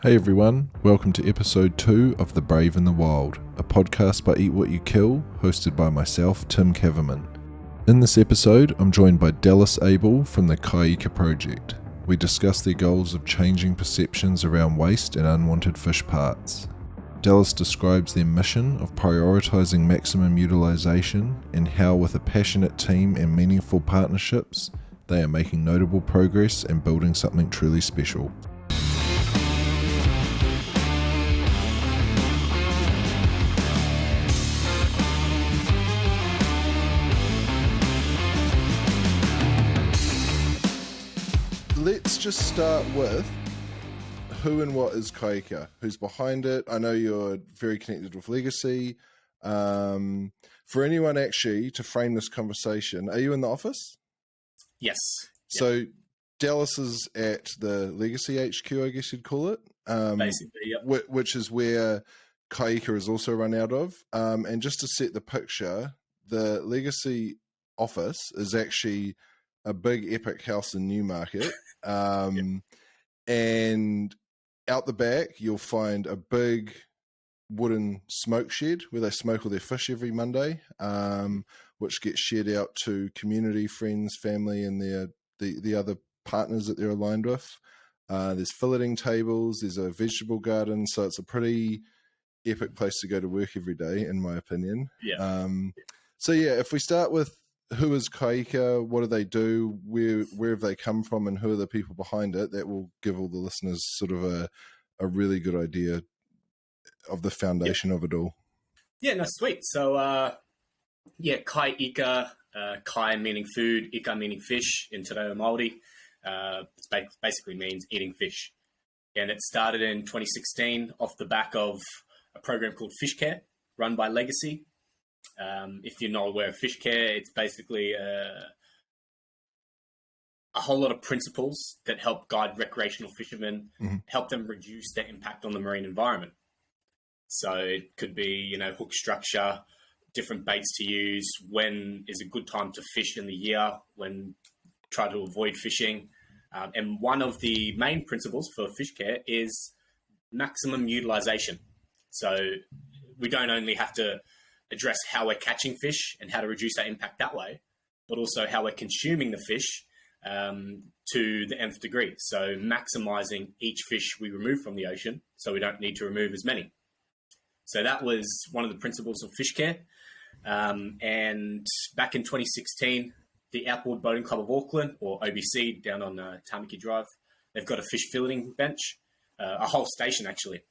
Hey everyone, welcome to episode 2 of The Brave in the Wild, a podcast by Eat What You Kill, hosted by myself, Tim Kaverman. In this episode, I'm joined by Dallas Abel from the Kai Ika Project. We discuss their goals of changing perceptions around waste and unwanted fish parts. Dallas describes their mission of prioritising maximum utilisation and how, with a passionate team and meaningful partnerships, they are making notable progress and building something truly special. Let's just start with who and what is Kai Ika? Who's behind it? I know you're very connected with Legacy. For anyone actually to frame this conversation, are you in the office? Yes. So Dallas is at the Legacy HQ, I guess you'd call it. Basically, yeah. Which is where Kai Ika is also run out of. And just to set the picture, the Legacy office is actually a big epic house in Newmarket. And out the back, you'll find a big wooden smoke shed where they smoke all their fish every Monday, which gets shared out to community, friends, family, and the other partners that they're aligned with. There's filleting tables, there's a vegetable garden, so it's a pretty epic place to go to work every day, in my opinion. Yeah. So yeah, if we start with who is Kai Ika, what do they do, where have they come from, and who are the people behind it, that will give all the listeners sort of a really good idea of the foundation of it all. Yeah, no, sweet. So, Kai Ika, Kai meaning food, Ika meaning fish in Te Reo Māori. It basically means eating fish. And it started in 2016 off the back of a program called Fish Care, run by Legacy. If you're not aware of Fish Care, it's basically a whole lot of principles that help guide recreational fishermen, help them reduce their impact on the marine environment. So it could be, hook structure, different baits to use, when is a good time to fish in the year, when try to avoid fishing. And one of the main principles for Fish Care is maximum utilization. So we don't only have to address how we're catching fish and how to reduce our impact that way, but also how we're consuming the fish to the nth degree. So maximizing each fish we remove from the ocean so we don't need to remove as many. So that was one of the principles of Fish Care. And back in 2016, the Outboard Boating Club of Auckland, or OBC, down on Tamaki Drive, they've got a fish filleting bench, a whole station actually.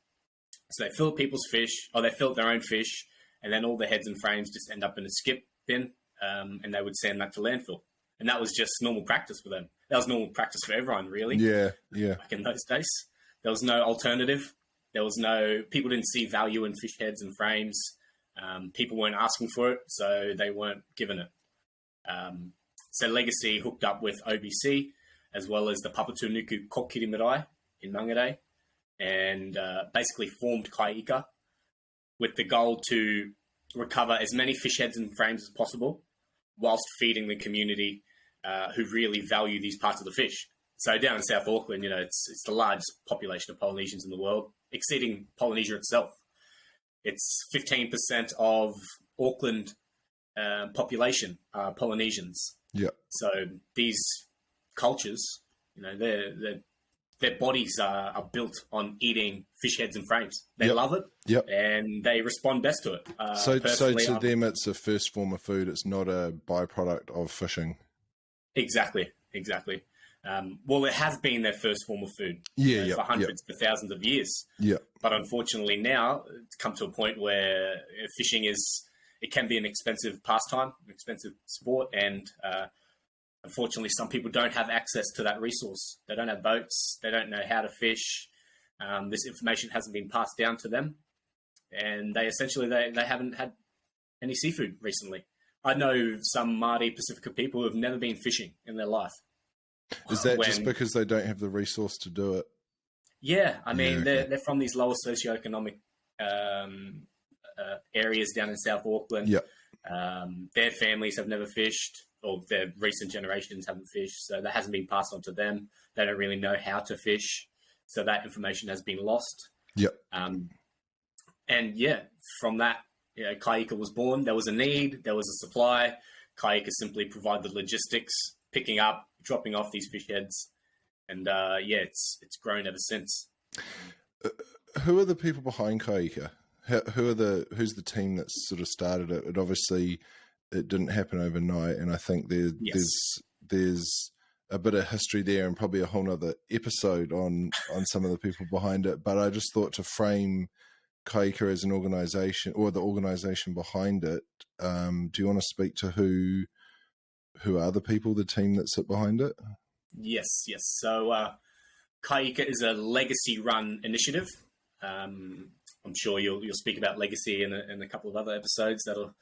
So they fillet people's fish, or they fillet their own fish, and then all the heads and frames just end up in a skip bin, and they would send that to landfill. And that was just normal practice for them. That was normal practice for everyone, really. Yeah. Back in those days, there was no alternative. People didn't see value in fish heads and frames. People weren't asking for it, so they weren't given it. So Legacy hooked up with OBC, as well as the Papatūnuku Kokiri Marae in Mangere, and basically formed Kai Ika, with the goal to recover as many fish heads and frames as possible whilst feeding the community who really value these parts of the fish. So down in South Auckland, it's the largest population of Polynesians in the world, exceeding Polynesia itself. It's 15% of Auckland population are Polynesians. Yeah. So these cultures, their bodies are built on eating fish heads and frames. They love it, and they respond best to it. So to them, it's a first form of food. It's not a byproduct of fishing. Exactly. Well, it has been their first form of food for hundreds, for thousands of years. Yeah. But unfortunately now, it's come to a point where fishing it can be an expensive pastime, an expensive sport, and unfortunately, some people don't have access to that resource. They don't have boats. They don't know how to fish. This information hasn't been passed down to them. And they haven't had any seafood recently. I know some Māori Pacifica people who have never been fishing in their life. Is that just because they don't have the resource to do it? Yeah. They're from these lower socioeconomic areas down in South Auckland. Yeah. Their families have never fished, or their recent generations haven't fished, so that hasn't been passed on to them. They don't really know how to fish. So that information has been lost. Yep. And yeah, from that, Kai Ika was born. There was a need, there was a supply. Kai Ika simply provided the logistics, picking up, dropping off these fish heads. And it's grown ever since. Who are the people behind Kai Ika? Who's the team that sort of started it? It obviously it didn't happen overnight, and I think there's a bit of history there, and probably a whole nother episode on some of the people behind it. But I just thought to frame Kai Ika as an organisation, or the organisation behind it. Do you want to speak to who are the people, the team that sit behind it? Yes. So Kai Ika is a legacy-run initiative. I'm sure you'll speak about legacy in a couple of other episodes. That'll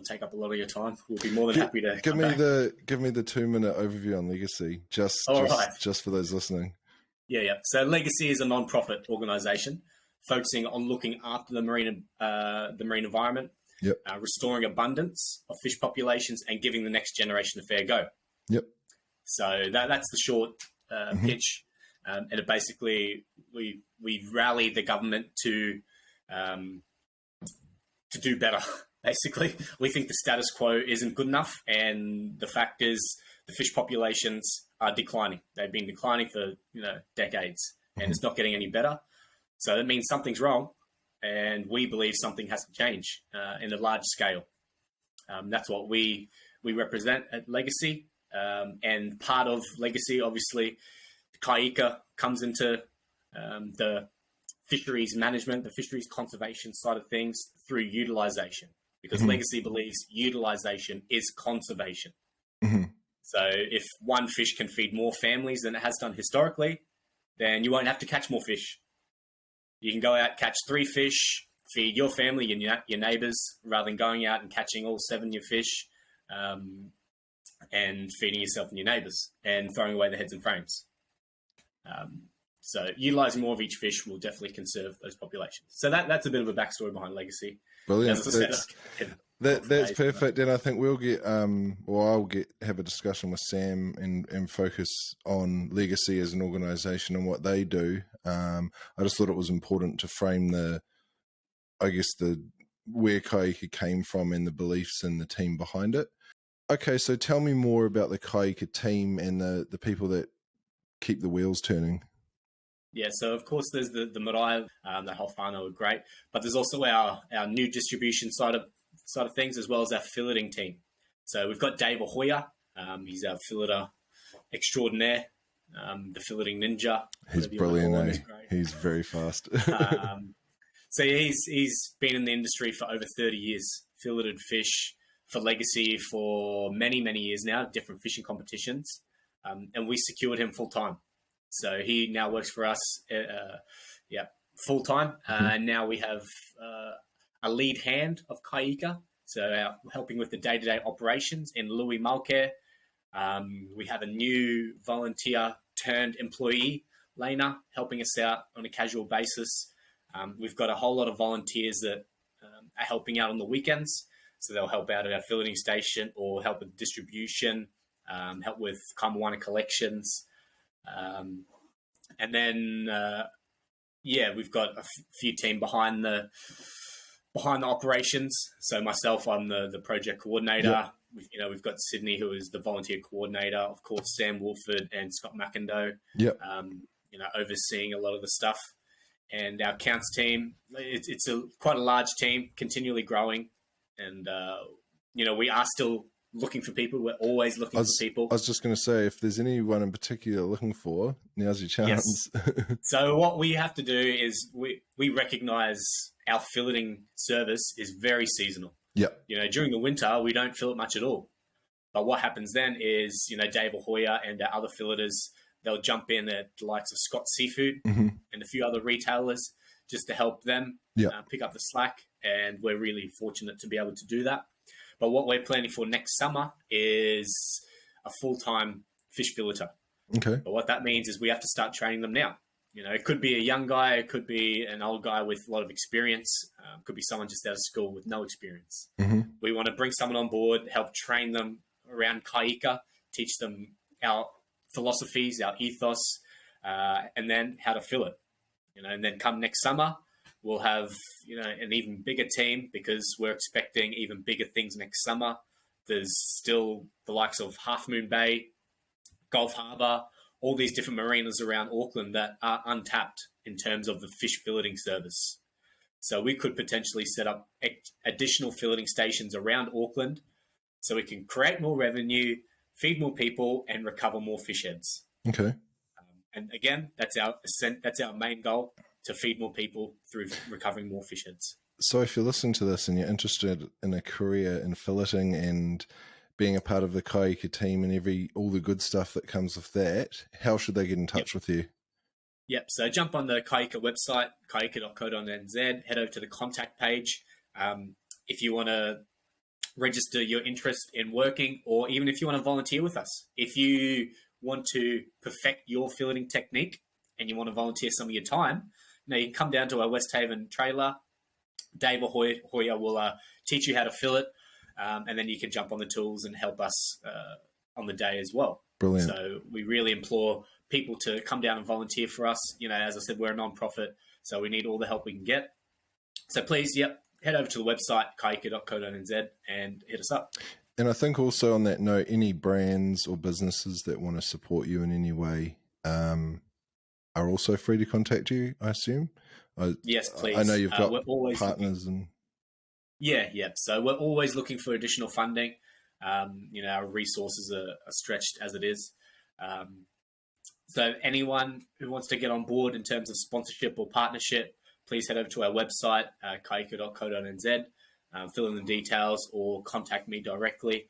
take up a lot of your time. We'll be more than happy to give me the 2-minute overview on legacy, just for those listening. Yeah. So Legacy is a non-profit organisation focusing on looking after the marine environment, restoring abundance of fish populations, and giving the next generation a fair go. Yep. So that's the short pitch, and it basically we rally the government to do better. Basically, we think the status quo isn't good enough, and the fact is the fish populations are declining. They've been declining for decades, and it's not getting any better. So that means something's wrong, and we believe something has to change in a large scale. That's what we represent at Legacy, and part of Legacy, obviously, Kai Ika comes into the fisheries management, the fisheries conservation side of things through utilisation, because Legacy believes utilisation is conservation. So if one fish can feed more families than it has done historically, then you won't have to catch more fish. You can go out, catch 3 fish, feed your family and your neighbours, rather than going out and catching all 7 of your fish and feeding yourself and your neighbours and throwing away the heads and frames. So utilising more of each fish will definitely conserve those populations. So that's a bit of a backstory behind Legacy. Brilliant. That's perfect. And I think we'll get, I'll have a discussion with Sam and focus on Legacy as an organisation and what they do. I just thought it was important to frame where Kai Ika came from and the beliefs and the team behind it. Okay, so tell me more about the Kai Ika team and the people that keep the wheels turning. Yeah, so of course there's the marae, the whole whānau are great, but there's also our new distribution side of things, as well as our filleting team. So we've got Dave Ahoya, he's our filleter extraordinaire, the filleting ninja. He's brilliant, He's very fast. So he's been in the industry for over 30 years, filleted fish for Legacy for many, many years now, different fishing competitions, and we secured him full-time. So he now works for us, full-time. And now we have a lead hand of Kai Ika, so helping with the day-to-day operations in Louis Malcare. We have a new volunteer turned employee, Lena, helping us out on a casual basis. We've got a whole lot of volunteers that are helping out on the weekends. So they'll help out at our filleting station or help with distribution, help with Kamawana collections. And then, we've got a few team behind the operations. So myself, I'm the project coordinator. Yep. We've got Sydney, who is the volunteer coordinator. Of course, Sam Wolford and Scott McIndoe. Yep. Overseeing a lot of the stuff. And our accounts team, it's quite a large team, continually growing. And, we are still looking for people. We're always looking for people. I was just going to say, if there's anyone in particular looking for, now's your chance. Yes. So what we have to do is we recognise our filleting service is very seasonal. Yeah. During the winter, we don't fillet much at all. But what happens then is, Dave Ahoya and our other filleters, they'll jump in at the likes of Scott Seafood and a few other retailers just to help them pick up the slack. And we're really fortunate to be able to do that. But what we're planning for next summer is a full-time fish filleter. Okay. But what that means is we have to start training them now. It could be a young guy, it could be an old guy with a lot of experience, it could be someone just out of school with no experience. We want to bring someone on board, help train them around Kai Ika, teach them our philosophies, our ethos, and then how to fill it. And then come next summer, we'll have an even bigger team, because we're expecting even bigger things next summer. There's still the likes of Half Moon Bay, Gulf Harbour, all these different marinas around Auckland that are untapped in terms of the fish filleting service. So we could potentially set up additional filleting stations around Auckland, so we can create more revenue, feed more people, and recover more fish heads. Okay. And again, that's our main goal, to feed more people through recovering more fish heads. So if you're listening to this and you're interested in a career in filleting and being a part of the Kai Ika team and all the good stuff that comes with that, how should they get in touch with you? Yep. So jump on the Kai Ika website, kaiika.co.nz, head over to the contact page. If you want to register your interest in working, or even if you want to volunteer with us, if you want to perfect your filleting technique and you want to volunteer some of your time, you can come down to our West Haven trailer. Dave or Hoya will teach you how to fill it, and then you can jump on the tools and help us on the day as well. Brilliant. So we really implore people to come down and volunteer for us. As I said, we're a non-profit, so we need all the help we can get. So please, head over to the website, kaiika.co.nz, and hit us up. And I think also on that note, any brands or businesses that want to support you in any way are also free to contact you, I assume? Yes, please. I know you've got So partners we're always looking for additional funding. Our resources are stretched as it is. So anyone who wants to get on board in terms of sponsorship or partnership, please head over to our website, kaiika.co.nz, fill in the details, or contact me directly,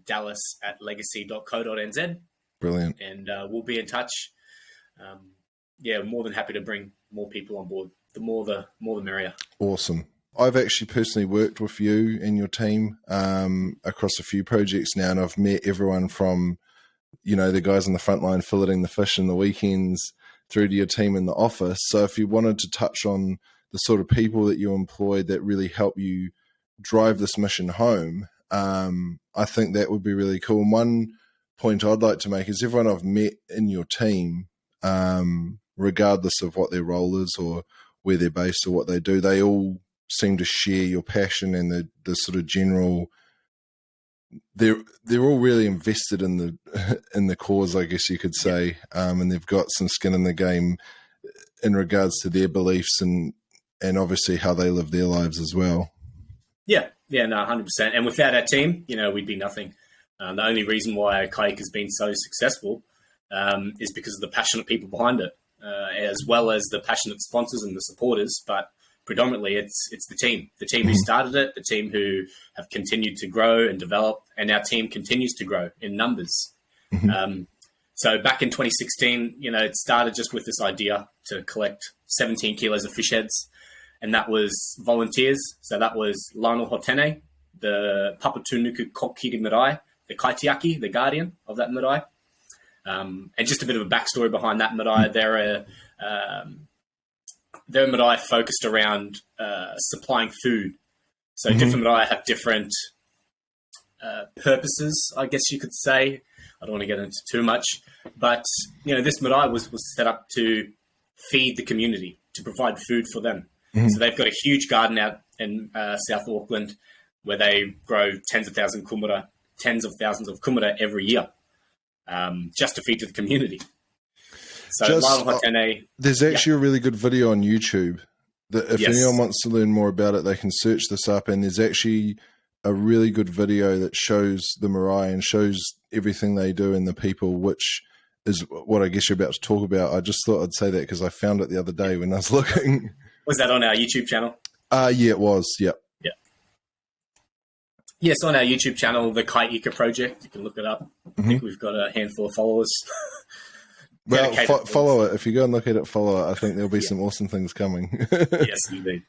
dallas@legacy.co.nz. Brilliant. And we'll be in touch. More than happy to bring more people on board. The more the merrier. Awesome. I've actually personally worked with you and your team across a few projects now, and I've met everyone from, the guys on the front line filleting the fish in the weekends through to your team in the office. So if you wanted to touch on the sort of people that you employ that really help you drive this mission home, I think that would be really cool. And one point I'd like to make is everyone I've met in your team, regardless of what their role is or where they're based or what they do, they all seem to share your passion and the sort of general. They're all really invested in the cause, I guess you could say, and they've got some skin in the game in regards to their beliefs and obviously how they live their lives as well. Yeah, no, 100%. And without our team, we'd be nothing. The only reason why Kai Ika has been so successful is because of the passionate people behind it, as well as the passionate sponsors and the supporters. But predominantly, it's the team who started it, the team who have continued to grow and develop, and our team continues to grow in numbers. So back in 2016, it started just with this idea to collect 17 kilos of fish heads, and that was volunteers. So that was Lionel Hotene, the Papatunuku Kokiri Marae, the Kaitiaki, the guardian of that marae. And just a bit of a backstory behind that marae. They're a marae focused around supplying food. So different marae have different purposes, I guess you could say. I don't want to get into too much. But, this marae was set up to feed the community, to provide food for them. So they've got a huge garden out in South Auckland where they grow tens of thousands of kumara every year, just to feed to the community. So there's actually a really good video on YouTube that if anyone wants to learn more about it, they can search this up. And there's actually a really good video that shows the marae and shows everything they do and the people, which is what I guess you're about to talk about. I just thought I'd say that because I found it the other day when I was looking. Was that on our YouTube channel? Yeah, it was. Yep. Yeah. Yes, on our YouTube channel, the Kai Ika Project. You can look it up. I think we've got a handful of followers. Well, follow it. If you go and look at it, follow it. I think there'll be some awesome things coming. Yes, indeed.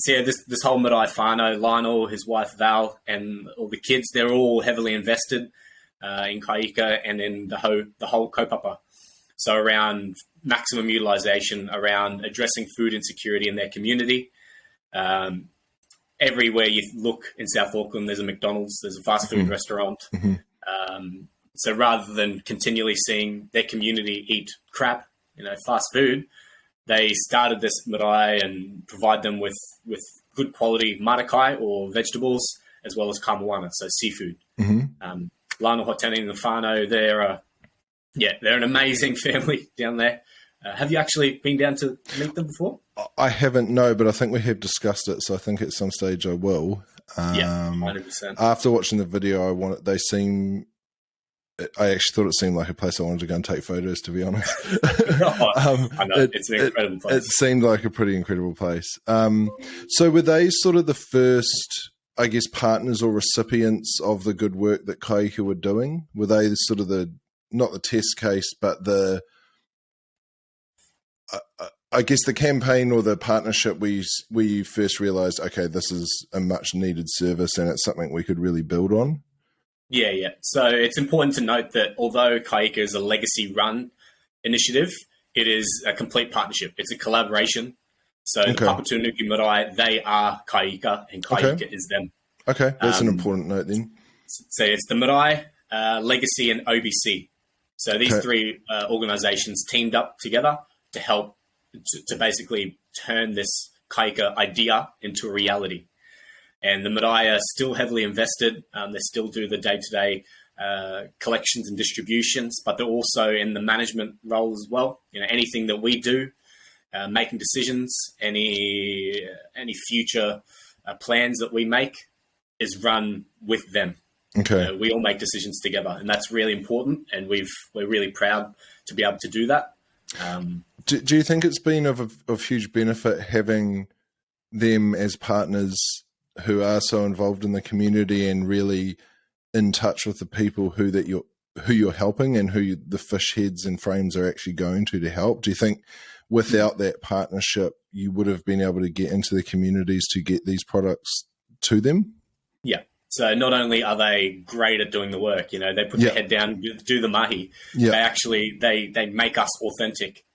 This whole marae whānau, Lionel, his wife Val, and all the kids, they're all heavily invested in Kai Ika and in the whole kaupapa. So around maximum utilisation, around addressing food insecurity in their community. Everywhere you look in South Auckland, there's a McDonald's, there's a fast food restaurant. So rather than continually seeing their community eat crap, fast food, they started this marae and provide them with good quality marakai or vegetables, as well as kamoana, so seafood. Lana Hotene and the whānau, they're an amazing family down there. Have you actually been down to meet them before? I haven't, no, but I think we have discussed it, so I think at some stage I will. 100%. After watching the video, I actually thought it seemed like a place I wanted to go and take photos, to be honest. I know, it's an incredible place. It seemed like a pretty incredible place. So were they sort of the first, I guess, partners or recipients of the good work that Kai Ika were doing? Were they sort of not the test case, but I guess the campaign or the partnership where you first realised, okay, this is a much needed service and it's something we could really build on? Yeah. So it's important to note that although Kai Ika is a legacy-run initiative, it is a complete partnership. It's a collaboration. So the Papatūānuku Marae, they are Kai Ika, and Kai Ika is them. Okay, that's an important note then. So it's the Marae, Legacy, and OBC. So these three organisations teamed up together to help to basically turn this Kai Ika idea into a reality. And the marae are still heavily invested. They still do the day-to-day collections and distributions, but they're also in the management role as well. Anything that we do, making decisions, any future plans that we make is run with them. Okay, we all make decisions together, and that's really important. And we're really proud to be able to do that. Do you think it's been of huge benefit having them as partners who are so involved in the community and really in touch with the people who you're helping and who the fish heads and frames are actually going to help? Do you think without that partnership, you would have been able to get into the communities to get these products to them? Yeah. So not only are they great at doing the work, they put their head down, do the mahi. They make us authentic.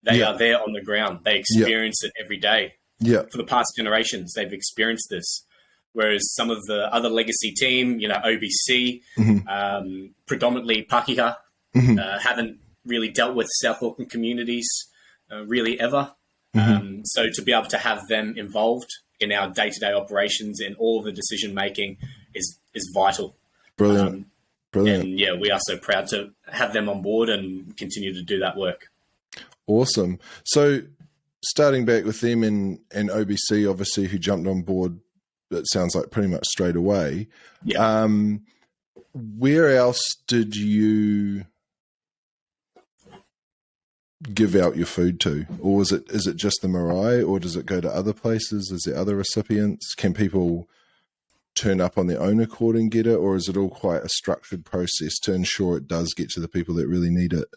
They are there on the ground. They experience it every day. For the past generations, they've experienced this. Whereas some of the other legacy team, OBC, predominantly Pakeha, haven't really dealt with South Auckland communities really ever. So to be able to have them involved in our day-to-day operations and all the decision-making is vital. Brilliant. And we are so proud to have them on board and continue to do that work. Awesome. So starting back with them and OBC, obviously, who jumped on board, it sounds like pretty much straight away. Where else did you give out your food to? Or is it just the marae, or does it go to other places? Is there other recipients? Can people turn up on their own accord and get it, or is it all quite a structured process to ensure it does get to the people that really need it?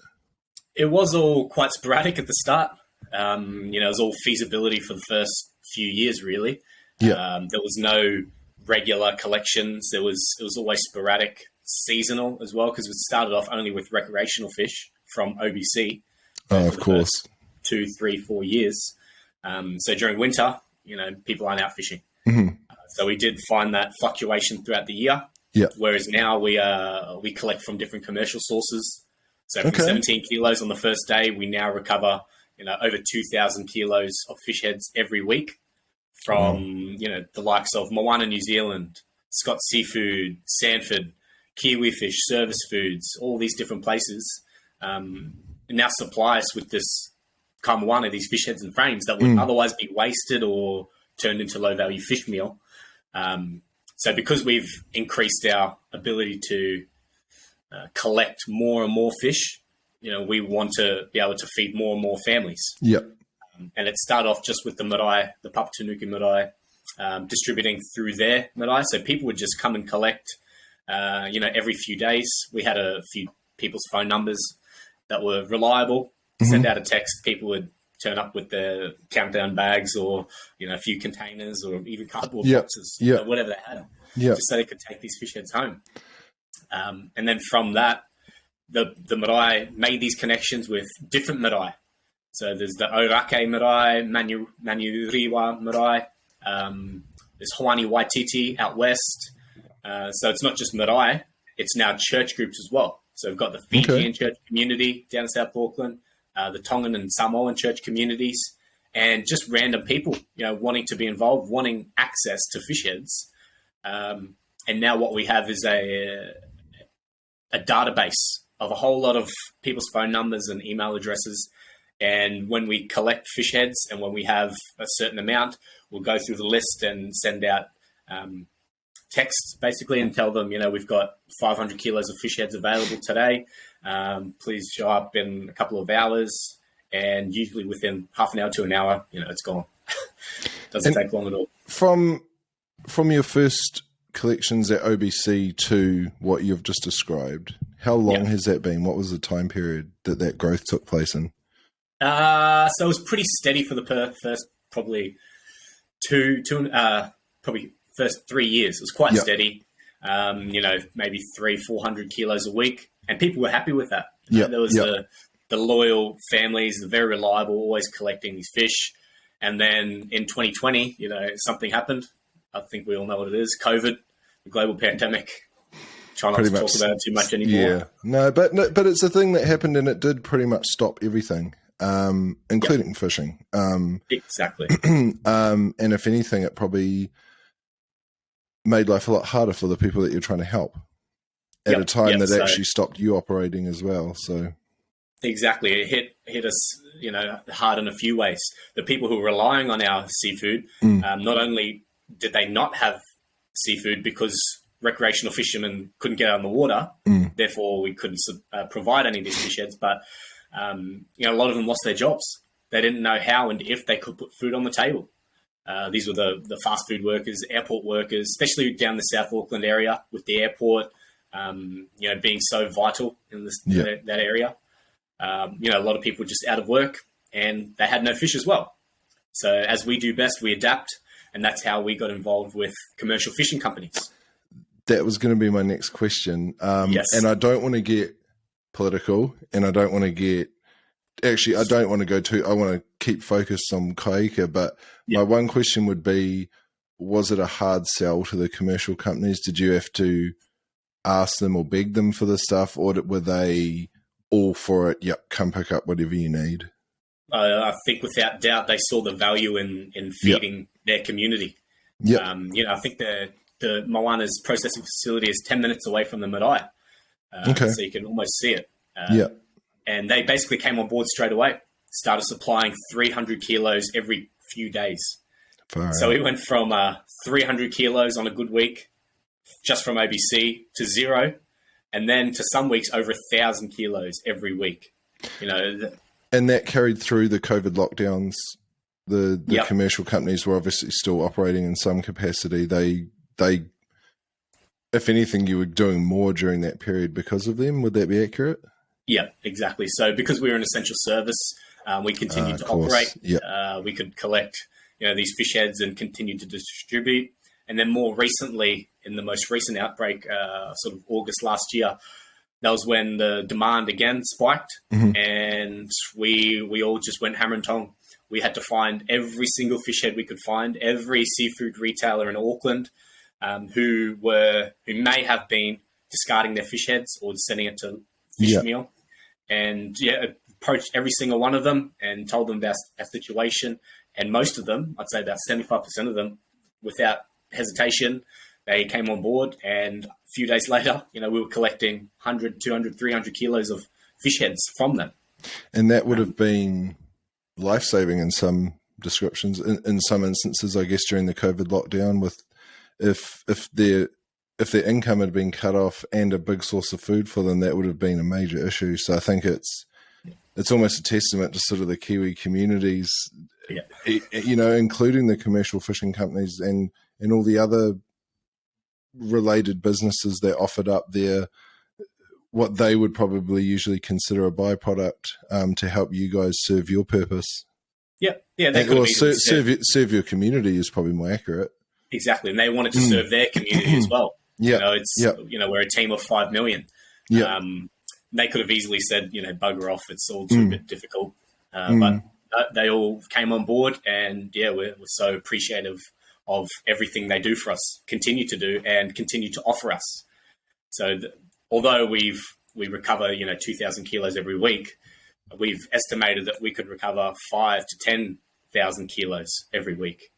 It was all quite sporadic at the start. It was all feasibility for the first few years, really. There was no regular collections. It was always sporadic, seasonal as well, because it started off only with recreational fish from OBC. Of course. 2, 3, 4 years. So during winter, people aren't out fishing. So we did find that fluctuation throughout the year. Whereas now we collect from different commercial sources. So from 17 kilos on the first day, we now recover, over 2,000 kilos of fish heads every week from, the likes of Moana, New Zealand, Scott's Seafood, Sanford, Kiwi Fish, Service Foods, all these different places. Now supply us with this kamoana, these fish heads and frames that would otherwise be wasted or turned into low-value fish meal. So because we've increased our ability to collect more and more fish, we want to be able to feed more and more families. And it started off just with the marae, the Papatūānuku marae, distributing through their marae. So people would just come and collect, every few days. We had a few people's phone numbers that were reliable. Send out a text, people would turn up with their countdown bags or, a few containers or even cardboard boxes, whatever they had, just so they could take these fish heads home. And then from that, the marae made these connections with different marae. So there's the Orake marae, Manuriwa marae, there's Hawani Waititi out west. So it's not just marae, it's now church groups as well. So we've got the Fijian church community down in South Auckland, the Tongan and Samoan church communities, and just random people, wanting to be involved, wanting access to fish heads. And now what we have is a database of a whole lot of people's phone numbers and email addresses. And when we collect fish heads and when we have a certain amount, we'll go through the list and send out texts basically and tell them, we've got 500 kilos of fish heads available today. Please show up in a couple of hours. And usually within half an hour to an hour, it's gone. Doesn't take long at all. From your first collections at OBC to what you've just described, how long has that been? What was the time period that growth took place in? So it was pretty steady for the first probably probably first 3 years. It was quite steady. Maybe 300-400 kilos a week, and people were happy with that. There was the loyal families, the very reliable, always collecting these fish. And then in 2020, something happened. I think we all know what it is. COVID, the global pandemic. Try not to talk about it too much anymore. Yeah, no, but it's a thing that happened, and it did pretty much stop everything, including fishing. Exactly. And if anything, it probably made life a lot harder for the people that you're trying to help at a time that actually stopped you operating as well. So exactly, it hit us, hard in a few ways. The people who were relying on our seafood, not only did they not have seafood because recreational fishermen couldn't get out on the water, therefore we couldn't provide any of these fish heads, but a lot of them lost their jobs. They didn't know how and if they could put food on the table. These were the fast food workers, airport workers, especially down the South Auckland area with the airport, being so vital in that area. A lot of people just out of work and they had no fish as well. So as we do best, we adapt, and that's how we got involved with commercial fishing companies. That was going to be my next question. Yes. And I don't want to get political, and I don't want to I want to keep focused on Kai Ika, but my one question would be, was it a hard sell to the commercial companies? Did you have to ask them or beg them for the stuff, or were they all for it? Yep, come pick up whatever you need. I think without doubt they saw the value in feeding their community. I think the Moana's processing facility is 10 minutes away from the marae. So you can almost see it. And they basically came on board straight away, started supplying 300 kilos every few days. So we went from 300 kilos on a good week just from OBC to 0, and then to some weeks over 1,000 kilos every week. And that carried through the COVID lockdowns. The commercial companies were obviously still operating in some capacity. They, if anything, you were doing more during that period because of them. Would that be accurate? Yeah, exactly. So because we were an essential service, we continued to operate. We could collect, these fish heads and continue to distribute. And then more recently, in the most recent outbreak, sort of August last year, that was when the demand again spiked, and we all just went hammer and tong. We had to find every single fish head we could find, every seafood retailer in Auckland who may have been discarding their fish heads or sending it to fish meal, and approached every single one of them and told them about our situation. And most of them, I'd say about 75% of them, without hesitation, they came on board. And a few days later, we were collecting 100, 200, 300 kilos of fish heads from them. And that would have been life-saving in some descriptions, in some instances, I guess, during the COVID lockdown, with if their income had been cut off and a big source of food for them, that would have been a major issue. So I think it's almost a testament to sort of the Kiwi communities, including the commercial fishing companies and all the other related businesses that offered up what they would probably usually consider a byproduct to help you guys serve your purpose. Serve your community is probably more accurate. Exactly, and they wanted to serve their community as well. We're a team of 5 million. They could have easily said, bugger off, it's all too bit difficult. But they all came on board, and we're so appreciative of everything they do for us, continue to do, and continue to offer us. So although we've we recover, 2,000 kilos every week. We've estimated that we could recover 5 to 10,000 kilos every week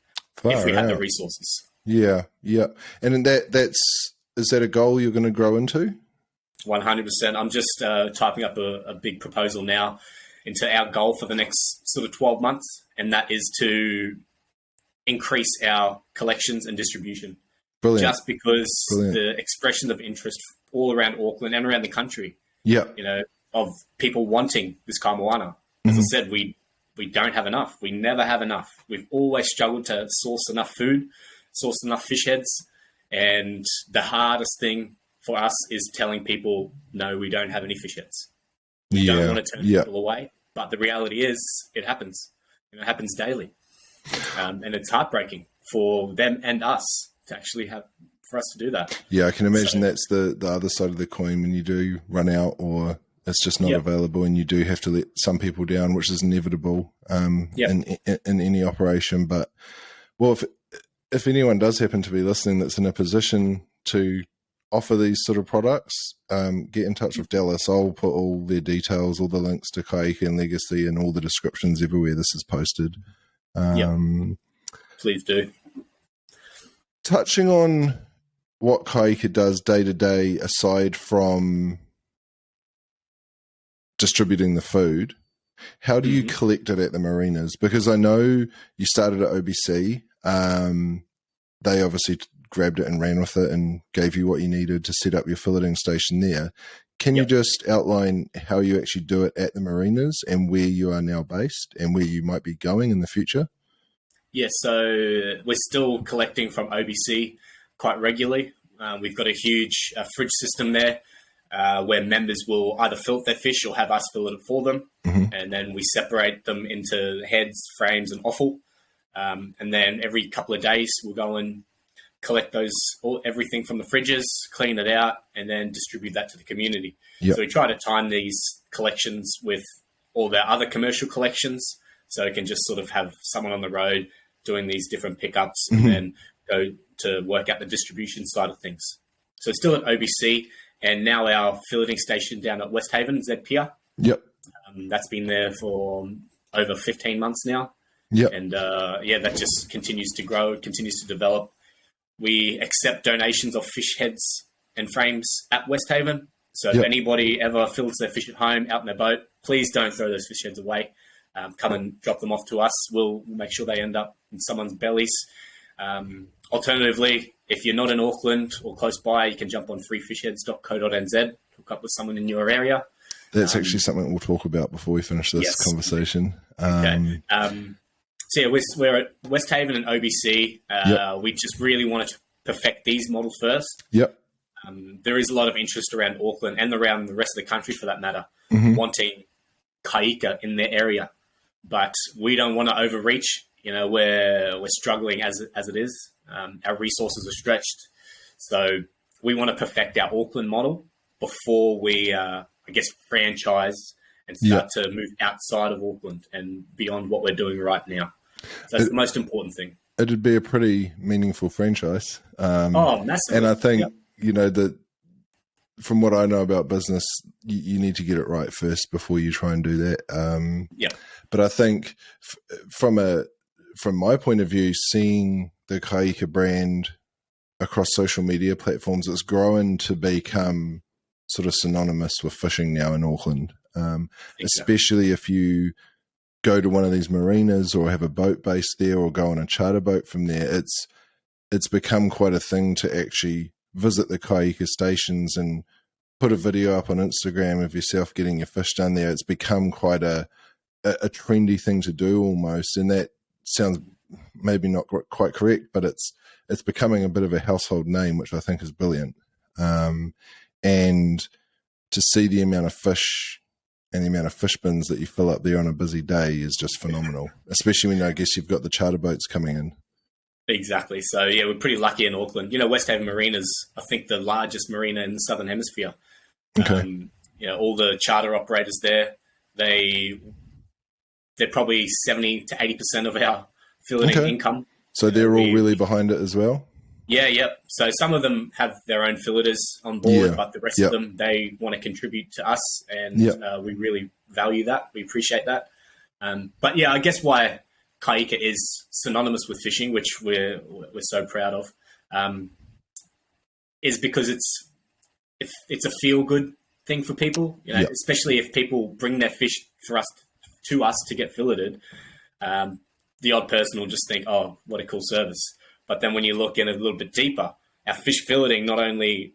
if we had the resources. Yeah. And is that a goal you're going to grow into? 100%. I'm just typing up a big proposal now into our goal for the next sort of 12 months, and that is to increase our collections and distribution. Brilliant. Just because the expressions of interest all around Auckland and around the country, of people wanting this kai moana. As I said, we don't have enough. We never have enough. We've always struggled to source enough food, source enough fish heads, and the hardest thing for us is telling people, no, we don't have any fish heads. We don't want to turn people away, but the reality is it happens. It happens daily, and it's heartbreaking for them and us to actually for us to do that. Yeah, I can imagine that's the other side of the coin when you do run out or it's just not available and you do have to let some people down, which is inevitable in any operation. But, well, if anyone does happen to be listening that's in a position to offer these sort of products, get in touch with Dallas. I'll put all their details, all the links to Kai Ika and Legacy and all the descriptions everywhere this is posted. Please do. Touching on what Kai Ika does day to day, aside from distributing the food, how do you collect it at the marinas? Because I know you started at OBC. They obviously grabbed it and ran with it and gave you what you needed to set up your filleting station there. Can you just outline how you actually do it at the marinas and where you are now based and where you might be going in the future? Yeah, so we're still collecting from OBC quite regularly. We've got a huge fridge system there where members will either fillet their fish or have us fillet it for them. And then we separate them into heads, frames, and offal. And then every couple of days we'll go and collect everything from the fridges, clean it out, and then distribute that to the community. So we try to time these collections with all the other commercial collections, so it can just sort of have someone on the road doing these different pickups and then go to work out the distribution side of things. So it's still at OBC, and now our filleting station down at Westhaven, Z Pier. That's been there for over 15 months now. And that just continues to grow, continues to develop. We accept donations of fish heads and frames at Westhaven. So if anybody ever fillets their fish at home out in their boat, please don't throw those fish heads away. Come and drop them off to us. We'll make sure they end up in someone's bellies. Alternatively, if you're not in Auckland or close by, you can jump on freefishheads.co.nz, hook up with someone in your area. That's actually something we'll talk about before we finish this conversation. Okay. So yeah, we're at Westhaven and OBC. We just really wanted to perfect these models first. There is a lot of interest around Auckland and around the rest of the country, for that matter, wanting Kai Ika in their area. But we don't want to overreach. We're struggling as it is. Our resources are stretched. So we want to perfect our Auckland model before we, franchise and start to move outside of Auckland and beyond what we're doing right now. So that's the most important thing. It'd be a pretty meaningful franchise. Massively. And I think, that from what I know about business, you need to get it right first before you try and do that. But I think from my point of view, seeing the Kai Ika brand across social media platforms, it's grown to become sort of synonymous with fishing now in Auckland. Especially if you go to one of these marinas or have a boat base there or go on a charter boat from there, it's become quite a thing to actually visit the Kai Ika stations and put a video up on Instagram of yourself getting your fish done there. It's become quite a trendy thing to do almost, and that sounds maybe not quite correct, but it's becoming a bit of a household name, which I think is brilliant. And to see the amount of fish and the amount of fish bins that you fill up there on a busy day is just phenomenal, especially when I guess you've got the charter boats coming in. Exactly. So, yeah, we're pretty lucky in Auckland. Westhaven Marina's, I think, the largest marina in the Southern Hemisphere. Okay. All the charter operators there, they're probably 70 to 80% of our filleting income. So they're all really behind it as well? Yeah, yep. So some of them have their own filleters on board, Yeah. but the rest of Yep. them, they want to contribute to us, and Yep. we really value that. We appreciate that. But yeah, I guess why Kai Ika is synonymous with fishing, which we're so proud of, is because it's a feel good thing for people. You know, Yep. especially if people bring their fish to us to get filleted. The odd person will just think, "Oh, what a cool service." But then when you look in a little bit deeper, our fish filleting not only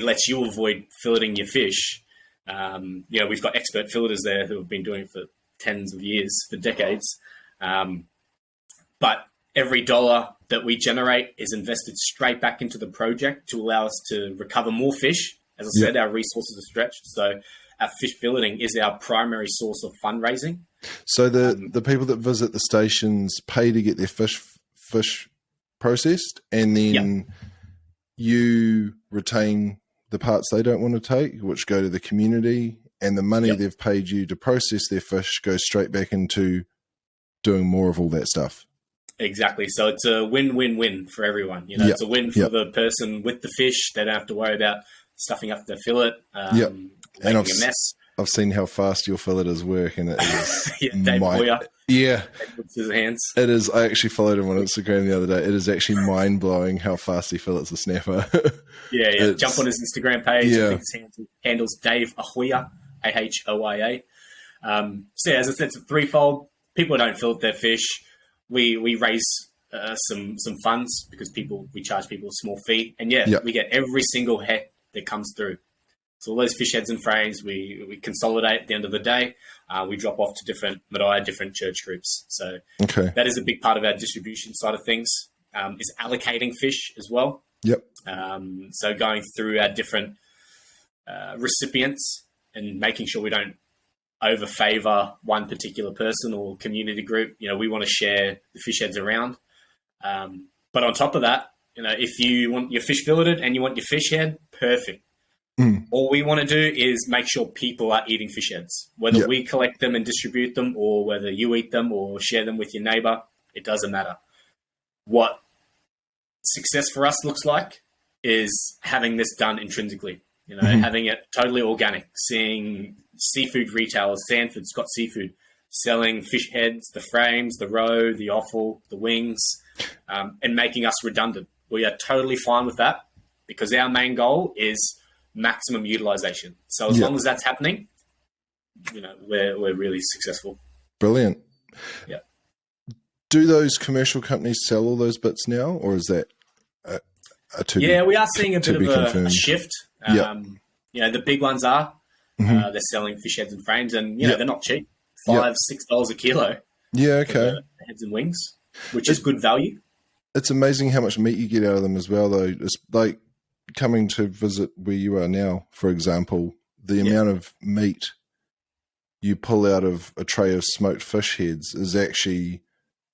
lets you avoid filleting your fish. We've got expert filleters there who have been doing it for tens of years, for decades. But every dollar that we generate is invested straight back into the project to allow us to recover more fish. As I said, our resources are stretched. So our fish filleting is our primary source of fundraising. So the people that visit the stations pay to get their fish processed, and then you retain the parts they don't want to take, which go to the community, and the money they've paid you to process their fish goes straight back into doing more of all that stuff. Exactly. So it's a win-win-win for everyone. You know, it's a win for the person with the fish. They don't have to worry about stuffing up their fillet, making a mess. I've seen how fast your filleters work, and it is Dave Hoyer. Yeah, puts his hands. It is. I actually followed him on Instagram the other day. It is actually mind blowing how fast he fillets a snapper. Jump on his Instagram page. I think his handle's Dave Ahoya, Ahoya. So as I said, it's a threefold. People don't fillet their fish. We raise some funds because we charge people a small fee, and we get every single head that comes through. So all those fish heads and frames, we consolidate at the end of the day. We drop off to different Marae, different church groups. So that is a big part of our distribution side of things, is allocating fish as well. Yep. So going through our different recipients and making sure we don't overfavor one particular person or community group. You know, we want to share the fish heads around. But on top of that, you know, if you want your fish filleted and you want your fish head, perfect. All we want to do is make sure people are eating fish heads, whether we collect them and distribute them or whether you eat them or share them with your neighbor. It doesn't matter. What success for us looks like is having this done intrinsically, you know, having it totally organic, seeing seafood retailers, Sanford, Scott Seafood, selling fish heads, the frames, the roe, the offal, the wings, and making us redundant. We are totally fine with that because our main goal is maximum utilization. So as long as that's happening, you know, we're really successful. Brilliant. Yeah. Do those commercial companies sell all those bits now, or is that we are seeing a bit of a shift. You know, the big ones are they're selling fish heads and frames, and you know they're not cheap, $5-6 a kilo. Yeah, okay. Heads and wings, which is good value. It's amazing how much meat you get out of them as well, though. It's like coming to visit where you are now, for example, the amount of meat you pull out of a tray of smoked fish heads is actually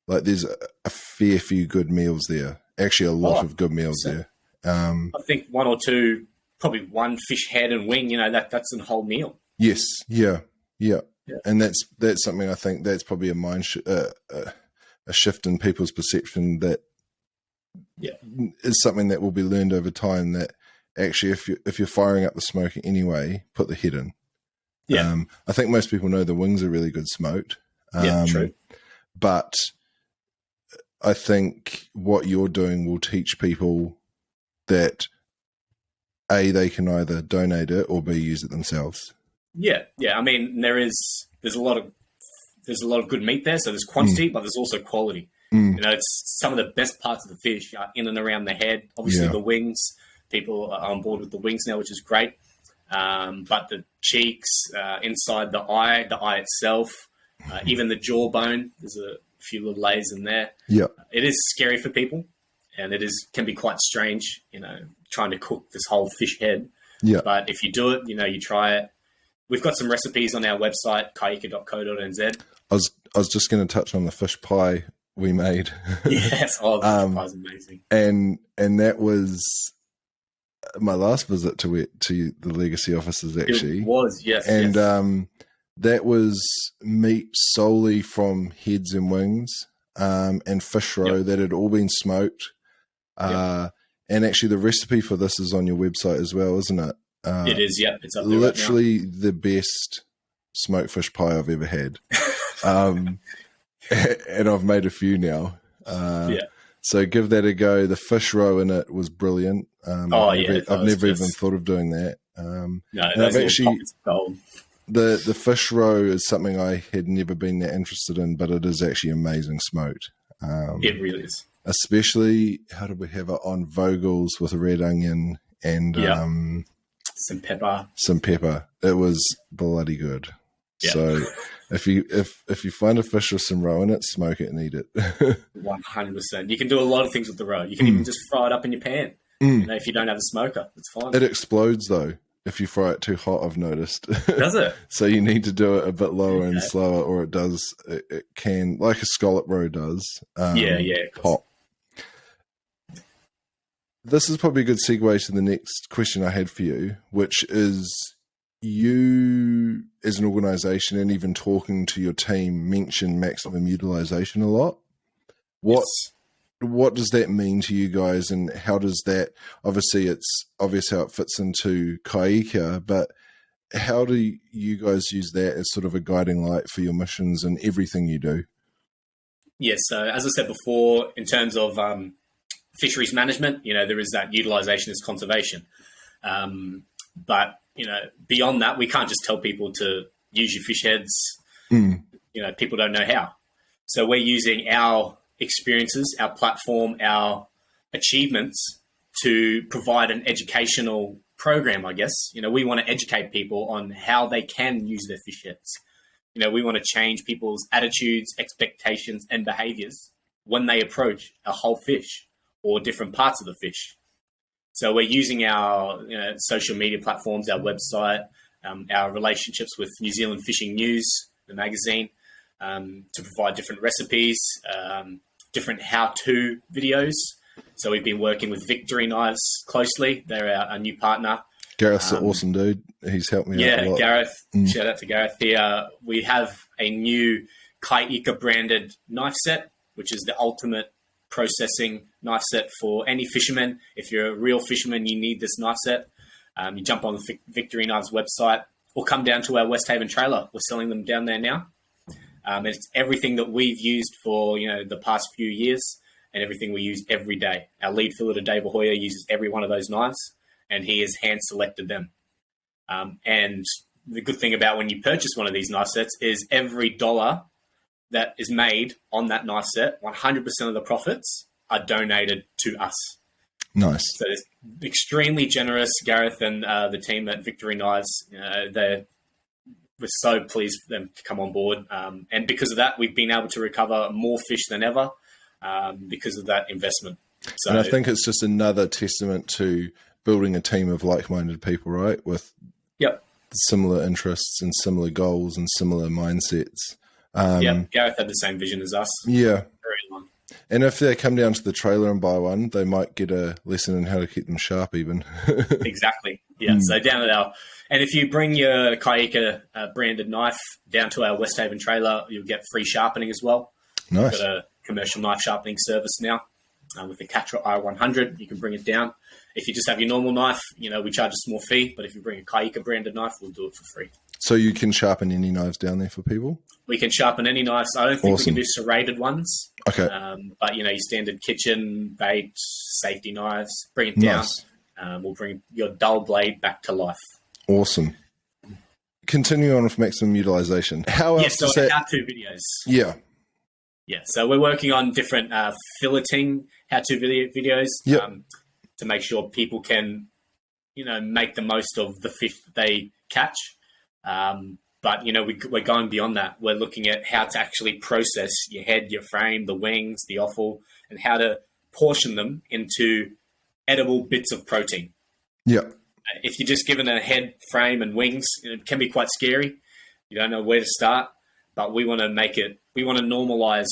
like there's a fair few good meals there. Actually, a lot of good meals there. I think one or two, probably one fish head and wing. You know, that's a whole meal. Yes, yeah, and that's something I think that's probably a shift in people's perception that is something that will be learned over time. That actually, if you're firing up the smoke anyway, put the head in. Yeah, I think most people know the wings are really good smoked. True. But I think what you're doing will teach people that A, they can either donate it or B, use it themselves. Yeah. I mean, there's a lot of good meat there, so there's quantity, but there's also quality. You know, it's some of the best parts of the fish are in and around the head. Obviously, the wings. People are on board with the wings now, which is great. But the cheeks, inside the eye itself, even the jawbone, there's a few little layers in there. Yeah, it is scary for people, and can be quite strange, you know, trying to cook this whole fish head. Yeah, but if you do it, you know, you try it. We've got some recipes on our website, kaiika.co.nz. I was just going to touch on the fish pie we made. Yes, the fish pie is amazing. And that was my last visit to the Legacy offices, actually. It was, yes. And that was meat solely from heads and wings. and fish roe that had all been smoked. And actually the recipe for this is on your website as well, isn't it? It is, it's up there literally right now. The best smoked fish pie I've ever had. And I've made a few now. So give that a go. The fish roe in it was brilliant. I've never even thought of doing that. No, those actually gold. The fish roe is something I had never been that interested in, but it is actually amazing smoked. It really is. Especially, how did we have it on Vogels with a red onion and some pepper. It was bloody good. Yeah. So if you find a fish with some roe in it, smoke it and eat it. 100%. You can do a lot of things with the roe. You can even just fry it up in your pan. You know, if you don't have a smoker, it's fine. It explodes though if you fry it too hot, I've noticed. Does it? So you need to do it a bit lower and slower, or it can, like a scallop roe does. Pop. This is probably a good segue to the next question I had for you, which is, you as an organization and even talking to your team mention maximum utilization a lot. What does that mean to you guys, and how does that, obviously it's obvious how it fits into Kai Ika, but how do you guys use that as sort of a guiding light for your missions and everything you do? Yes, so as I said before, in terms of fisheries management, you know, there is that utilization is conservation. But, you know, beyond that, we can't just tell people to use your fish heads. You know, people don't know how. So we're using our experiences, our platform, our achievements to provide an educational program, I guess. You know, we want to educate people on how they can use their fish heads. You know, we want to change people's attitudes, expectations, and behaviors when they approach a whole fish or different parts of the fish. So we're using our social media platforms, our website, our relationships with New Zealand Fishing News, the magazine, to provide different recipes, different how-to videos. So we've been working with Victory Knives closely. They're our new partner. Gareth's an awesome dude. He's helped me out a lot. Gareth. Shout out to Gareth. We have a new Kai Ika branded knife set, which is the ultimate processing knife set for any fisherman. If you're a real fisherman, you need this knife set. You jump on the Victory Knives website or come down to our West Haven trailer. We're selling them down there now. It's everything that we've used for the past few years and everything we use every day. Our lead filleter, Dave Hoyer, uses every one of those knives, and he has hand-selected them. And the good thing about when you purchase one of these knife sets is every dollar that is made on that knife set, 100% of the profits are donated to us. Nice. So it's extremely generous. Gareth and the team at Victory Knives, we're so pleased for them to come on board. And because of that, we've been able to recover more fish than ever because of that investment. So, and I think it's just another testament to building a team of like-minded people, right? With similar interests and similar goals and similar mindsets. Gareth had the same vision as us. Yeah. Very long. And if they come down to the trailer and buy one, they might get a lesson in how to keep them sharp even. Exactly. Yeah. So down at and if you bring your Kai Ika branded knife down to our West Haven trailer, you'll get free sharpening as well. Nice. We've got a commercial knife sharpening service now with the Catra i100. You can bring it down. If you just have your normal knife, we charge a small fee, but if you bring a Kai Ika branded knife, we'll do it for free. So you can sharpen any knives down there for people? We can sharpen any knives. I don't think we can do serrated ones. Okay. But, your standard kitchen, bait, safety knives, bring it down. Nice. We'll bring your dull blade back to life. Awesome. Continue on with maximum utilization. How else does that... how-to videos. Yeah. Yeah, so we're working on different filleting how-to videos to make sure people can, make the most of the fish that they catch. But, we're going beyond that. We're looking at how to actually process your head, your frame, the wings, the offal, and how to portion them into edible bits of protein. Yeah. If you're just given a head, frame, and wings, it can be quite scary. You don't know where to start, but we want to normalize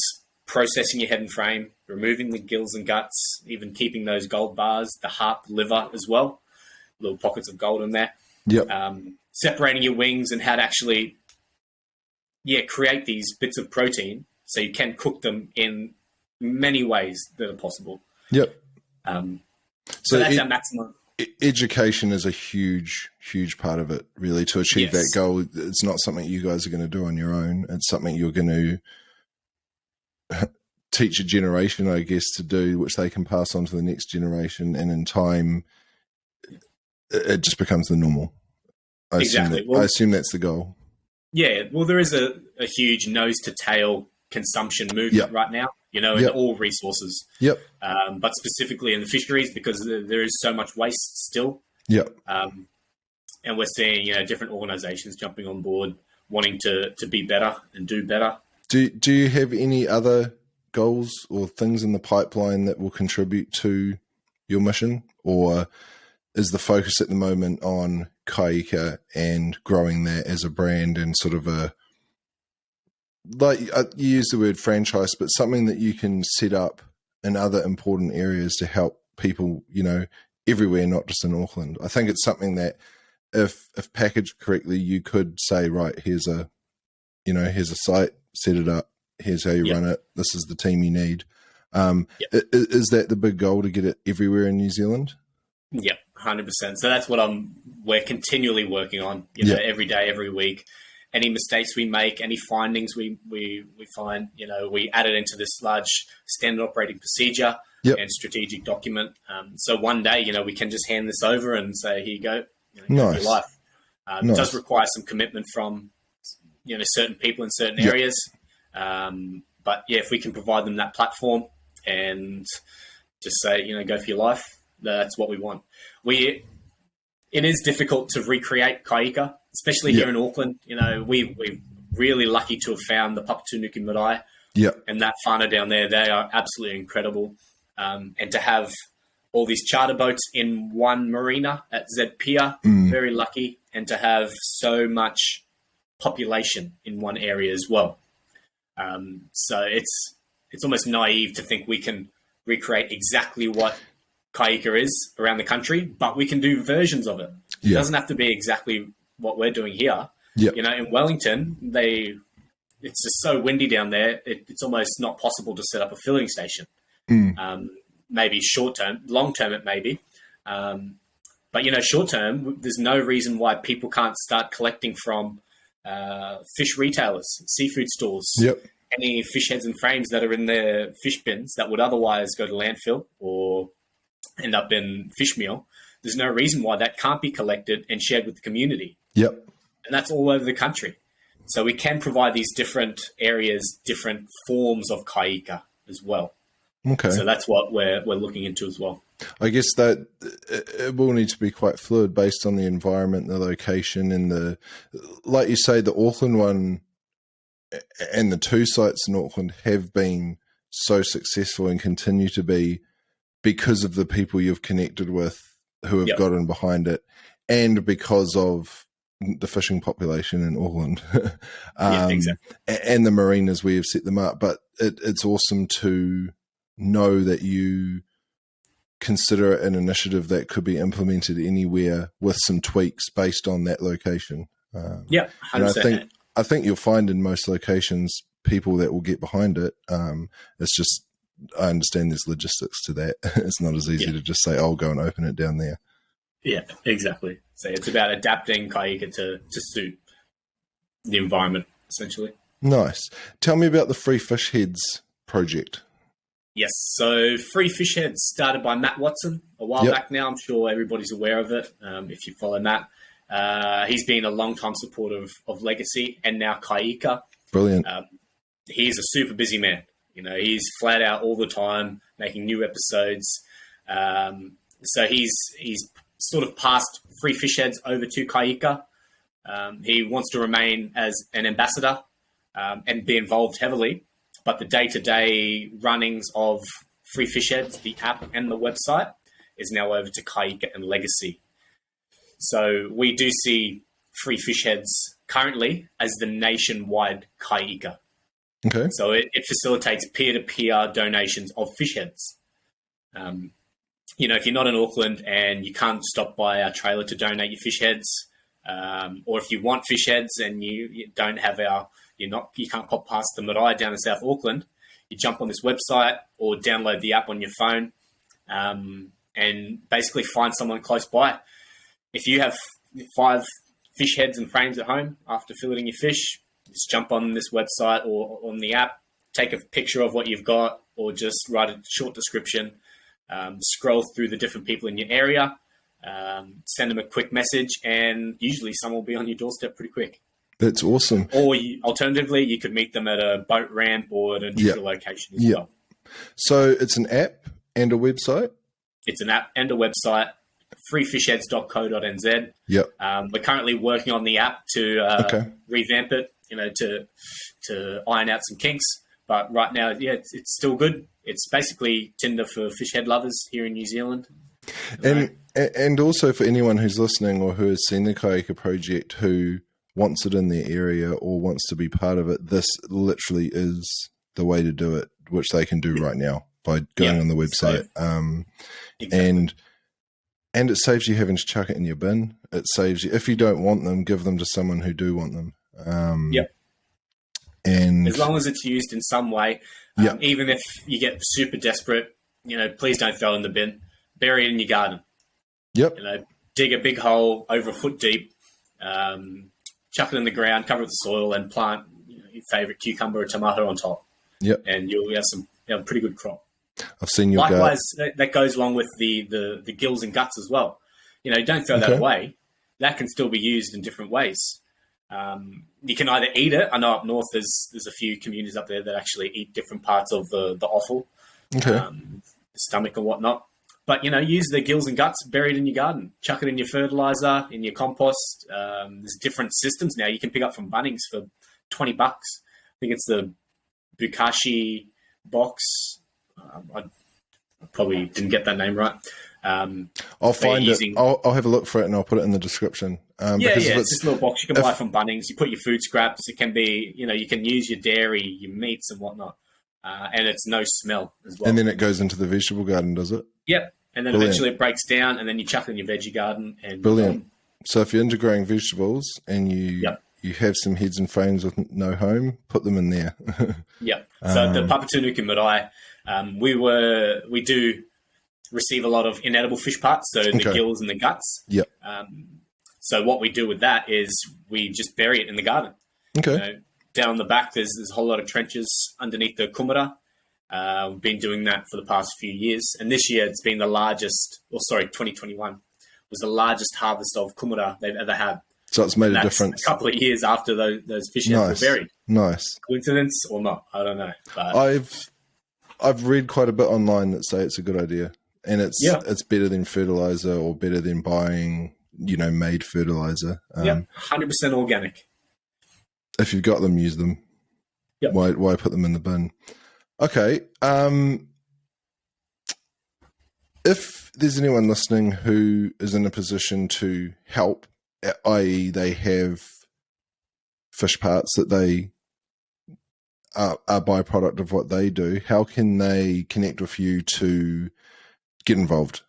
processing your head and frame, removing the gills and guts, even keeping those gold bars, the heart, liver as well, little pockets of gold in there. Yep. Separating your wings and how to actually, create these bits of protein So you can cook them in many ways that are possible. Yep. So that's our maximum. Education is a huge part of it, really, to achieve that goal. It's not something you guys are going to do on your own. It's something you're going to teach a generation, I guess, to do, which they can pass on to the next generation. And in time, it just becomes the normal. I assume that's the goal. Yeah. Well, there is a huge nose to tail consumption movement right now, in all resources. Yep. But specifically in the fisheries, because there is so much waste still. Yep. And we're seeing, different organizations jumping on board, wanting to be better and do better. Do you have any other goals or things in the pipeline that will contribute to your mission? Or is the focus at the moment on Kai Ika and growing that as a brand and sort of you use the word franchise, but something that you can set up in other important areas to help people, everywhere, not just in Auckland? I think it's something that if packaged correctly, you could say, right, here's a site, set it up, here's how you run it, this is the team you need. Is that the big goal, to get it everywhere in New Zealand? Yep, 100%. So that's what we're continually working on, every day, every week. Any mistakes we make, any findings we find, we add it into this large standard operating procedure and strategic document. So one day, we can just hand this over and say, here you go, go for your life. It does require some commitment from, certain people in certain areas. But if we can provide them that platform and just say, go for your life, that's what we want. It is difficult to recreate Kai Ika, especially here in Auckland. We're really lucky to have found the Papatūnuku Marae and that whānau down there. They are absolutely incredible. And to have all these charter boats in one marina at Z Pier, very lucky. And to have so much population in one area as well. So it's almost naive to think we can recreate exactly what Kai Ika is around the country, but we can do versions of it. It doesn't have to be exactly what we're doing here. In Wellington, it's just so windy down there. It's almost not possible to set up a filling station. Maybe short term, long term it may be. But short term, there's no reason why people can't start collecting from fish retailers, seafood stores, any fish heads and frames that are in their fish bins that would otherwise go to landfill or end up in fish meal. There's no reason why that can't be collected and shared with the community. And that's all over the country. So we can provide these different areas, different forms of Kai Ika as well. Okay. So that's what we're looking into as well. I guess that it will need to be quite fluid based on the environment, the location, and like you say, the Auckland one and the two sites in Auckland have been so successful and continue to be because of the people you've connected with who have gotten behind it, and because of the fishing population in Auckland exactly. And the marinas where you've set them up. But it's awesome to know that you consider it an initiative that could be implemented anywhere with some tweaks based on that location. 100%. I think you'll find in most locations people that will get behind it. It's just, I understand there's logistics to that. It's not as easy to just say, "I'll go and open it down there." Yeah, exactly. So it's about adapting Kai Ika to suit the environment, essentially. Nice. Tell me about the Free Fish Heads project. Yes, so Free Fish Heads started by Matt Watson a while back now. I'm sure everybody's aware of it if you follow Matt. He's been a long-time supporter of Legacy and now Kai Ika. Brilliant. He's a super busy man. He's flat out all the time making new episodes. So he's sort of passed Free Fish Heads over to Kai Ika. He wants to remain as an ambassador and be involved heavily. But the day-to-day runnings of Free Fish Heads, the app and the website, is now over to Kai Ika and Legacy. So we do see Free Fish Heads currently as the nationwide Kai Ika. Okay. So it facilitates peer-to-peer donations of fish heads. If you're not in Auckland and you can't stop by our trailer to donate your fish heads, or if you want fish heads and you don't have our you can't pop past the marae down in South Auckland, you jump on this website or download the app on your phone, and basically find someone close by. If you have 5 fish heads and frames at home after filleting your fish, just jump on this website or on the app, take a picture of what you've got, or just write a short description, scroll through the different people in your area, send them a quick message, and usually someone will be on your doorstep pretty quick. That's awesome. Or alternatively, you could meet them at a boat ramp or at a neutral location as well. So it's an app and a website? It's an app and a website, freefishheads.co.nz. Yep. We're currently working on the app to revamp it, to iron out some kinks. But right now, it's still good. It's basically Tinder for fish head lovers here in New Zealand. And also for anyone who's listening or who has seen the Kai Ika Project who wants it in their area or wants to be part of it, this literally is the way to do it, which they can do right now by going on the website. Exactly. And it saves you having to chuck it in your bin. It saves you, if you don't want them, give them to someone who do want them. And as long as it's used in some way, even if you get super desperate, please don't throw it in the bin. Bury it in your garden. Dig a big hole over a foot deep, chuck it in the ground, cover it with soil, and plant your favorite cucumber or tomato on top. And you'll have a pretty good crop. I've seen your Likewise, that goes along with the gills and guts as well. Don't throw that away. That can still be used in different ways. You can either eat it. I know up north there's a few communities up there that actually eat different parts of the offal, the stomach and whatnot. But, use the gills and guts buried in your garden. Chuck it in your fertilizer, in your compost. There's different systems now you can pick up from Bunnings for $20. I think it's the Bukashi box. I probably didn't get that name right. I'll find it. I'll have a look for it and I'll put it in the description. It's this little box you can buy from Bunnings. You put your food scraps. It can be, you can use your dairy, your meats and whatnot. And it's no smell as well. And then it goes into the vegetable garden, does it? Yep. And then eventually it breaks down and then you chuck it in your veggie garden. And brilliant. So if you're into growing vegetables and you have some heads and frames with no home, put them in there. So the Papatunuku marae, we do receive a lot of inedible fish parts, so the gills and the guts. So what we do with that is we just bury it in the garden. Down the back, there's a whole lot of trenches underneath the kumara. We've been doing that for the past few years. And this year it's been 2021 was the largest harvest of kumara they've ever had. So it's made a difference. A couple of years after those fish heads were buried. Nice. Coincidence or not? I don't know. But I've read quite a bit online that say it's a good idea. And it's better than fertilizer or better than buying, made fertilizer. 100% organic. If you've got them, use them. Why put them in the bin? Okay. If there's anyone listening who is in a position to help, i.e. they have fish parts that they are a byproduct of what they do, how can they connect with you to get involved?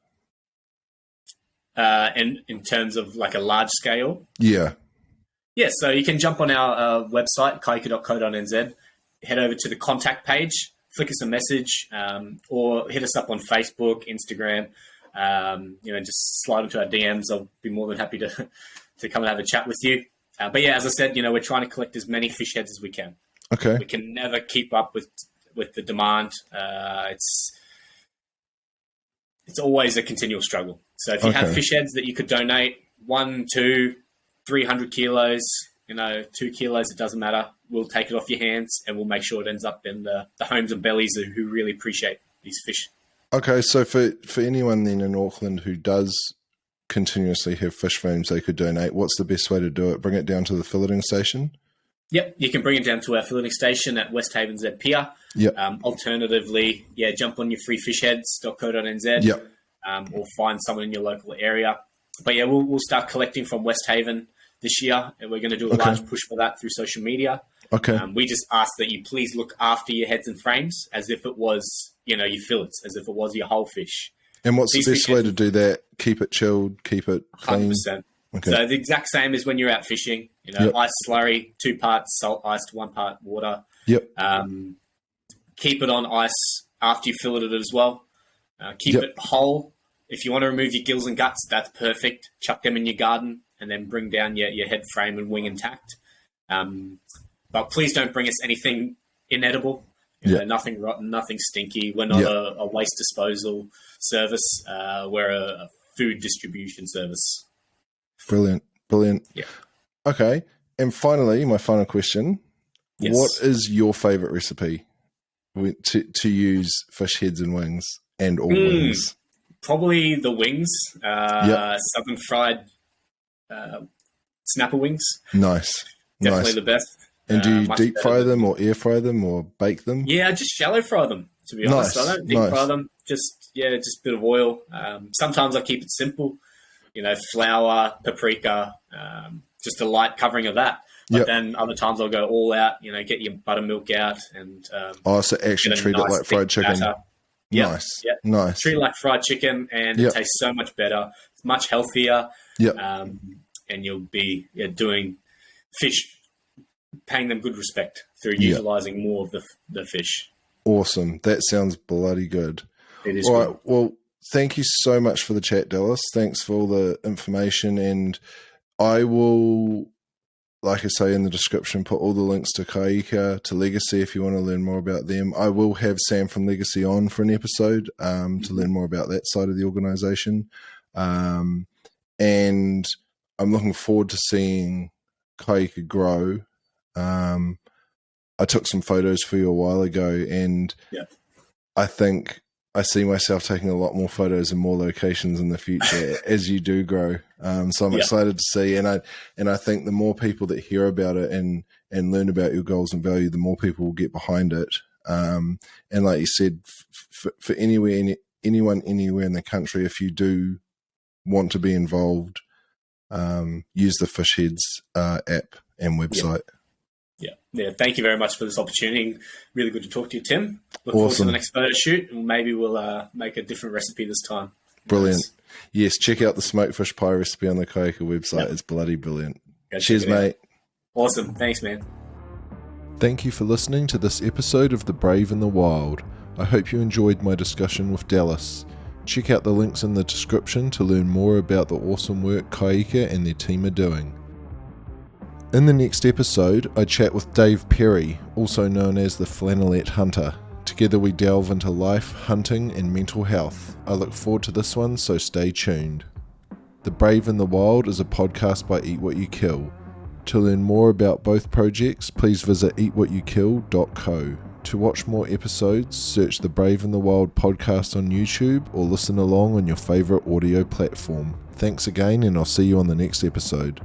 In terms of like a large scale? Yeah, so you can jump on our website, kaika.co.nz, head over to the contact page, flick us a message, or hit us up on Facebook, Instagram. Just slide into our DMs. I'll be more than happy to come and have a chat with you. But as I said, we're trying to collect as many fish heads as we can. Okay. We can never keep up with the demand. It's always a continual struggle. So if you have fish heads that you could donate 1, 2, 300 kilos, 2 kilos, it doesn't matter. We'll take it off your hands and we'll make sure it ends up in the homes and bellies who really appreciate these fish. Okay, so for anyone then in Auckland who does continuously have fish frames they could donate, what's the best way to do it? Bring it down to the filleting station? Yep, you can bring it down to our filleting station at West Haven's at Pier. Yep. Alternatively, jump on your freefishheads.co.nz or find someone in your local area. But we'll start collecting from West Haven this year, and we're going to do a large push for that through social media. We just ask that you please look after your heads and frames as if it was, your fillets, as if it was your whole fish. And what's the best way to do that? Keep it chilled, keep it clean? 100%. Okay. So the exact same as when you're out fishing. Ice slurry, 2 parts salt ice to 1 part water. Yep. Keep it on ice after you fillet it as well. Keep it whole. If you want to remove your gills and guts, that's perfect. Chuck them in your garden and then bring down your head frame and wing intact. But please don't bring us anything inedible. Nothing rotten, nothing stinky. We're not a waste disposal service. We're a food distribution service. Brilliant. Yeah. Okay. And finally, my final question. Yes. What is your favourite recipe to use fish heads and wings and all wings? Probably the wings. Southern fried snapper wings. Nice. Definitely the best. And do you deep fry them or air fry them or bake them? Yeah, just shallow fry them, to be honest. I don't deep fry them. Just a bit of oil. Sometimes I keep it simple. Flour, paprika, just a light covering of that. But then other times I'll go all out, get your buttermilk out and so actually treat it like fried chicken. Nice. Nice. Treat it like fried chicken and it tastes so much better. It's much healthier. And you'll be doing fish, paying them good respect through utilising more of the fish. Awesome. That sounds bloody good. It is. All right. Well, thank you so much for the chat, Dallas. Thanks for all the information. And I will, like I say in the description, put all the links to Kai Ika, to Legacy if you want to learn more about them. I will have Sam from Legacy on for an episode to learn more about that side of the organisation. And I'm looking forward to seeing Kai Ika grow. I took some photos for you a while ago, and I think I see myself taking a lot more photos in more locations in the future as you do grow. So I'm excited to see, and I think the more people that hear about it and learn about your goals and value, the more people will get behind it. And like you said, for anyone anywhere in the country, if you do want to be involved, use the Fish Heads app and website. Yeah. Thank you very much for this opportunity. Really good to talk to you, Tim. Look forward to the next photo shoot, and maybe we'll make a different recipe this time. Brilliant. Nice. Yes, check out the smoked fish pie recipe on the Kai Ika website. It's bloody brilliant. Cheers, mate. Awesome. Thanks, man. Thank you for listening to this episode of The Brave and the Wild. I hope you enjoyed my discussion with Dallas. Check out the links in the description to learn more about the awesome work Kai Ika and their team are doing. In the next episode, I chat with Dave Perry, also known as the Flannelette Hunter. Together we delve into life, hunting and mental health. I look forward to this one, so stay tuned. The Brave and the Wild is a podcast by Eat What You Kill. To learn more about both projects, please visit eatwhatyoukill.co. To watch more episodes, search the Brave and the Wild podcast on YouTube or listen along on your favourite audio platform. Thanks again, and I'll see you on the next episode.